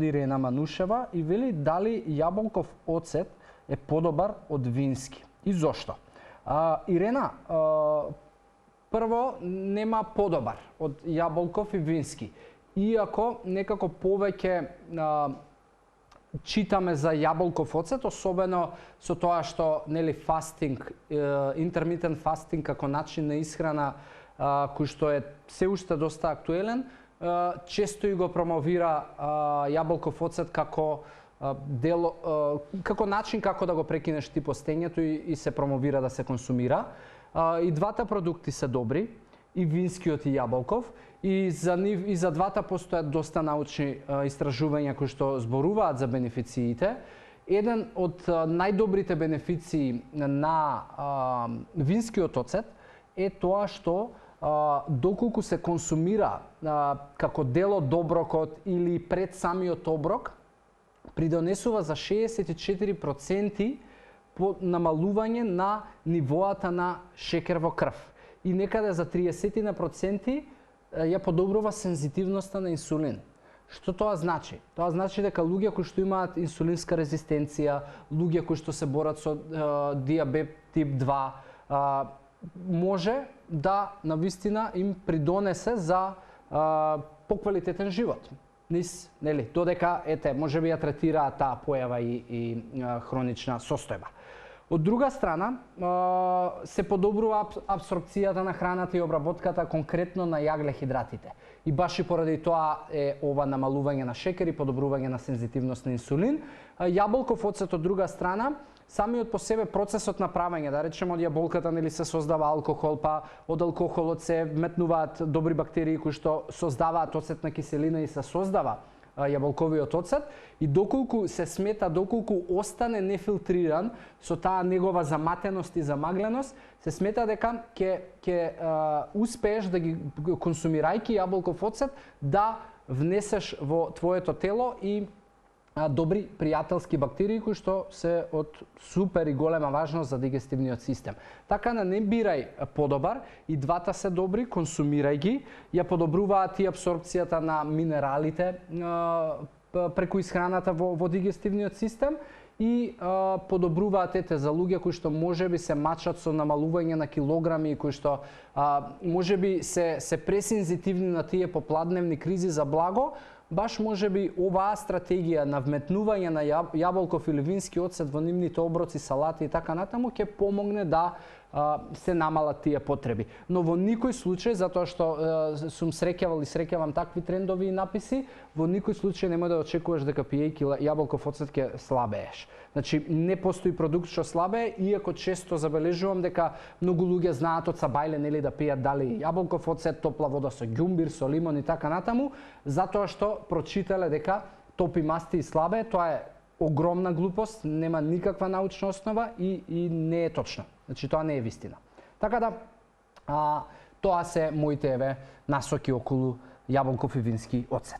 Ирена Манушева и вели дали јаболков оцет е подобар од вински. И зошто? Ирена, прво нема подобар од јаболков и вински. Иако некако повеќе читаме за јаболков оцет, особено со тоа што нели фастинг, интермитент фастинг како начин на исхрана кој што е се уште доста актуелен, често и го промовира јаболков оцет како како начин како да го прекинеш ти постењето и се промовира да се консумира. И двата продукти се добри, и винскиот и јаболков, и за нив и за двата постојат доста научни истражувања кои што зборуваат за бенефициите. Еден од најдобрите бенефиции на винскиот оцет е тоа што доколку се консумира како дел од оброкот или пред самиот оброк, придонесува за 64% по намалување на нивоата на шекер во крв. И некаде за 30% ја подобрува сензитивноста на инсулин. Што тоа значи? Тоа значи дека луѓе кои што имаат инсулинска резистенција, луѓе кои што се борат со диабет тип 2, може да навистина им придонесе за поквалитетен живот. Нели, додека можеби ја третираат таа појава и хронична состојба. Од друга страна, се подобрува апсорбцијата на храната и обработката конкретно на јаглехидратите. И баш и поради тоа е ова намалување на шекер и подобрување на сензитивност на инсулин. Јаболков оцет од друга страна, самиот по себе процесот на правење, да речеме од јаболката нели се создава алкохол, па од алкохолот се вметнуваат добри бактерии кои што создаваат оцетна киселина и се создава јаболковиот оцет, и доколку се смета, доколку остане нефилтриран со таа негова заматеност и замагленост, се смета дека ќе успееш да ги консумирајќи јаболков оцет да внесеш во твоето тело и добри пријателски бактерии кои што се од супер и голема важност за дигестивниот систем. Така да не бирај подобар, и двата се добри, консумирај ги, ја подобруваат и апсорбцијата на минералите преку исхраната во дигестивниот систем и подобруваат за луѓе кои што можеби се мачат со намалување на килограми и кои што можеби се пресензитивни на тие попладневни кризи за благо. Баш можеби оваа стратегија на вметнување на јаболков или вински оцет во нивните оброци, салати и така натаму ќе помогне да се намалат тие потреби. Но во никој случај, затоа што сум среќавал и среќавам такви трендови и написи, во никој случај немој да очекуваш дека пиејќи јаболков оцет ќе слабееш. Значи, не постои продукт што слабее, иако често забележувам дека многу луѓе знаат од сабајле нели да пијат дали јаболков оцет, топла вода со ѓумбир, со лимон и така натаму, затоа што прочитале дека топи масти и слабее. Тоа е огромна глупост, нема никаква научна основа и не е точно. Значи, тоа не е вистина. Така да, тоа се моите насоки околу јаболков и вински оцет.